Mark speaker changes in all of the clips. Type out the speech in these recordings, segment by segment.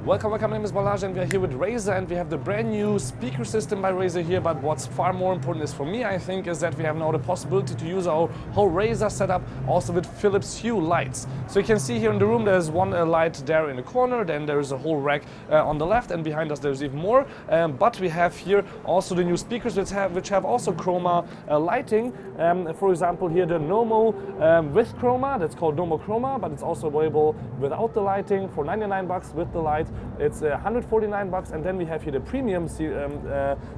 Speaker 1: Welcome, my name is Balazs and we are here with Razer and we have the brand new speaker system by Razer here, but what's far more important is for me, I think, is that we have now the possibility to use our whole Razer setup also with Phillips Hue Lights. So you can see here in the room there's one light there in the corner, then there is a whole rack on the left, and behind us there's even more. But we have here also the new speakers which have also chroma lighting. For example, here the Nommo with chroma, that's called Nommo Chroma, but it's also available without the lighting for 99 bucks. With the light it's 149 bucks, and then we have here the premium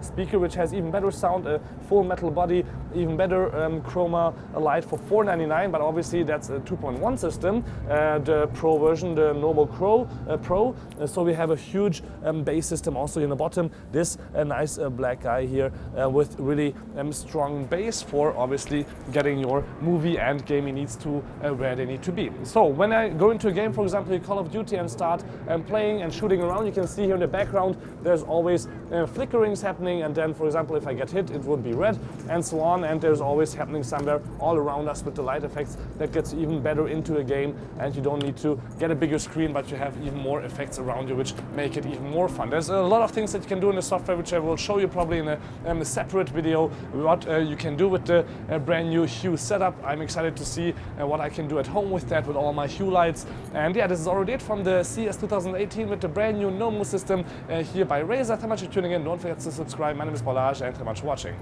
Speaker 1: speaker which has even better sound, a full metal body, even better chroma light for 499, but obviously that's a 2.1 system, the Pro version, the Nommo Pro. So we have a huge bass system also in the bottom. This nice black guy here with really strong bass for obviously getting your movie and gaming needs to where they need to be. So when I go into a game, for example Call of Duty, and start playing and shooting around, you can see here in the background there's always flickerings happening, and then for example if I get hit it would be red and so on, and there's always happening somewhere all around us with the light effects that gets even better into a game, and you don't need to get a bigger screen, but you have even more effects around you which make it even more fun. There's a lot of things that you can do in the software which I will show you probably in a separate video, what you can do with the brand new Hue setup. I'm excited to see what I can do at home with that, with all my Hue lights. And yeah, this is already it from the CES 2018 with the brand new Nommo system here by Razer. Thank you much for tuning in. Don't forget to subscribe. My name is Balazs and thank you much for watching.